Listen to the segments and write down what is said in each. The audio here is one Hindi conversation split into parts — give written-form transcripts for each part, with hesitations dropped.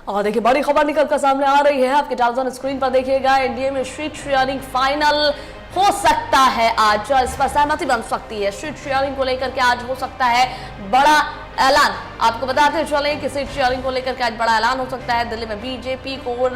और देखिए बड़ी खबर निकल कर सामने आ रही है, आपके टेलीविजन स्क्रीन पर देखिएगा। एनडीए में सीट शेयरिंग फाइनल हो सकता है आज, इस पर सहमति बन सकती है। सीट शेयरिंग को लेकर के आज हो सकता है बड़ा ऐलान। आपको बताते चले कि सीट शेयरिंग को लेकर के आज बड़ा ऐलान हो सकता है। दिल्ली में बीजेपी कोर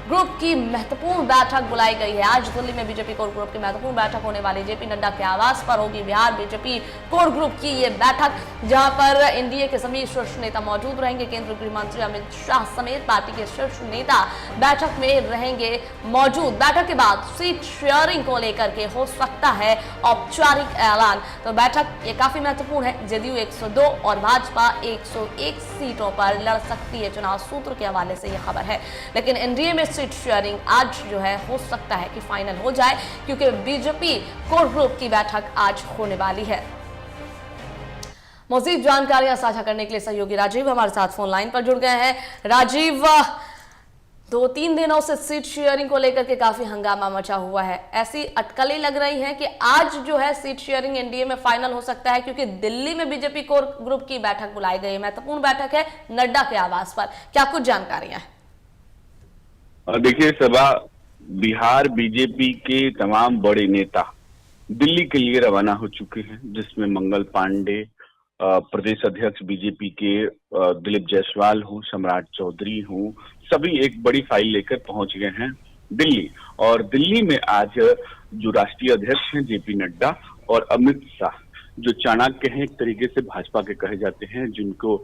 ग्रुप की महत्वपूर्ण बैठक बुलाई गई है। आज दिल्ली में बीजेपी कोर ग्रुप की महत्वपूर्ण बैठक होने वाली जेपी नड्डा के आवास पर होगी। बिहार बीजेपी कोर ग्रुप की ये बैठक, जहां पर एनडीए के सभी शीर्ष नेता मौजूद रहेंगे। केंद्रीय गृह मंत्री अमित शाह समेत पार्टी के शीर्ष नेता बैठक में रहेंगे मौजूद। बैठक के बाद सीट शेयरिंग को लेकर के हो सकता है औपचारिक ऐलान। तो बैठक ये काफी महत्वपूर्ण है। जदयू 102 और भाजपा 101 सीटों पर लड़ सकती है, चुनाव सूत्र के हवाले से यह खबर है। लेकिन एनडीए में सीट शेयरिंग आज जो है हो सकता है कि फाइनल हो जाए, क्योंकि बीजेपी कोर ग्रुप की बैठक आज होने वाली है। मजीद जानकारियां साझा करने के लिए सहयोगी राजीव हमारे साथ फोन लाइन पर जुड़ गए हैं। राजीव, 2-3 दिनों से सीट शेयरिंग को लेकर के काफी हंगामा मचा हुआ है। ऐसी अटकलें लग रही हैं कि आज जो है सीट शेयरिंग एनडीए में फाइनल हो सकता है, क्योंकि दिल्ली में बीजेपी कोर ग्रुप की बैठक बुलाई गई है। महत्वपूर्ण बैठक है नड्डा के आवास पर। क्या कुछ जानकारियां हैं? देखिए सबा, बिहार बीजेपी के तमाम बड़े नेता दिल्ली के लिए रवाना हो चुके हैं, जिसमें मंगल पांडे, प्रदेश अध्यक्ष बीजेपी के दिलीप जायसवाल हूँ, सम्राट चौधरी हूँ, सभी एक बड़ी फाइल लेकर पहुंच गए हैं दिल्ली। और दिल्ली में आज जो राष्ट्रीय अध्यक्ष हैं जेपी नड्डा और अमित शाह, जो चाणक्य हैं एक तरीके से भाजपा के कहे जाते हैं, जिनको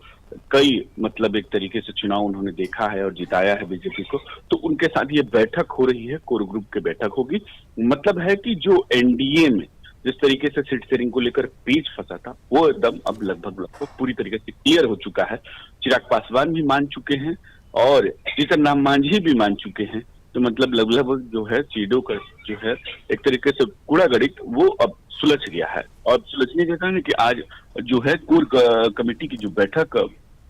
कई एक तरीके से चुनाव उन्होंने देखा है और जिताया है बीजेपी को, तो उनके साथ ये बैठक हो रही है। कोर ग्रुप की बैठक होगी। मतलब है कि जो एनडीए में जिस तरीके से सीट शेयरिंग को लेकर पेच फंसा था, वो एकदम अब लगभग पूरी तरीके से क्लियर हो चुका है। चिराग पासवान भी मान चुके हैं और जीतन राम मांझी भी मान चुके हैं। तो लगभग जो है चीजों का जो है एक तरीके से कूड़ा गणित वो अब सुलझ गया है। और सुलझने के कारण कि आज जो है कोर कमेटी की जो बैठक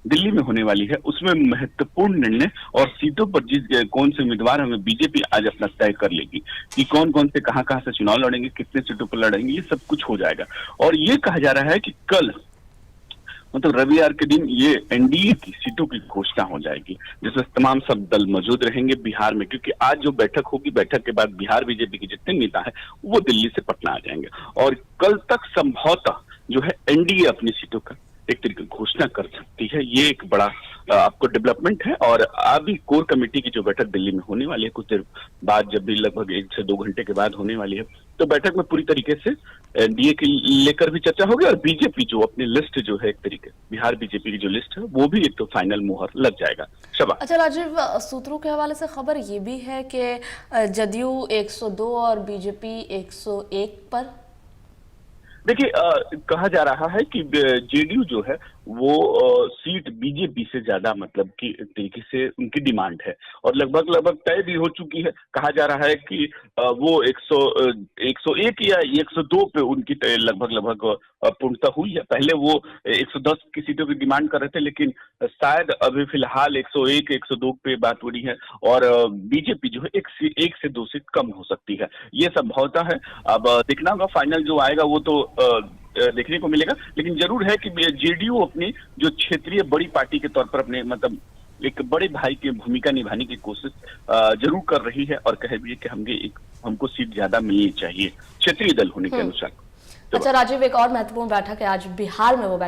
दिल्ली में होने वाली है, उसमें महत्वपूर्ण निर्णय और सीटों पर कौन से उम्मीदवार हमें बीजेपी आज अपना तय कर लेगी कि कौन कौन से कहां से चुनाव लड़ेंगे, कितने सीटों पर लड़ेंगे, ये सब कुछ हो जाएगा। और ये कहा जा रहा है कि कल रविवार के दिन ये एनडीए की सीटों की घोषणा हो जाएगी, जिसमें तमाम सब दल मौजूद रहेंगे बिहार में, क्योंकि आज जो बैठक होगी, बैठक के बाद बिहार बीजेपी के जितने नेता है वो दिल्ली से पटना आ जाएंगे। और कल तक संभवतः जो है एनडीए अपनी सीटों का एक तरीके घोषणा कर सकती है। ये एक बड़ा आपको डेवलपमेंट है। और अभी कोर कमेटी की जो बैठक दिल्ली में होने वाली है कुछ देर बाद, जब भी लगभग 1 से 2 घंटे के बाद होने वाली है, तो बैठक में पूरी तरीके से एनडीए की लेकर भी चर्चा होगी। और बीजेपी जो अपनी लिस्ट जो है एक तरीके बिहार बीजेपी की जो लिस्ट है वो भी एक तो फाइनल मुहर लग जाएगा। शबा, अच्छा राजीव, सूत्रों के हवाले से खबर ये भी है कि जदयू 102 और बीजेपी 101 पर। देखिए कहा जा रहा है कि जेडीयू जो है वो सीट बीजेपी से ज्यादा कि तरीके से उनकी डिमांड है और लगभग तय भी हो चुकी है। कहा जा रहा है कि वो 101 या 102 पे उनकी लगभग पूर्णता हुई है। पहले वो 110 की सीटों की डिमांड कर रहे थे, लेकिन शायद अभी फिलहाल 101 102 पे बात हो रही है। और बीजेपी जो है 1 से 2 सीट कम हो सकती है, ये संभवता है। अब देखना होगा, फाइनल जो आएगा वो तो देखने को मिलेगा। लेकिन जरूर है कि जेडीयू अपनी जो क्षेत्रीय बड़ी पार्टी के तौर पर अपने एक बड़े भाई की भूमिका निभाने की कोशिश जरूर कर रही है और कहे भी है कि हमको सीट ज्यादा मिलनी चाहिए क्षेत्रीय दल होने के अनुसार। अच्छा राजीव, एक और महत्वपूर्ण बैठक है आज बिहार में, वो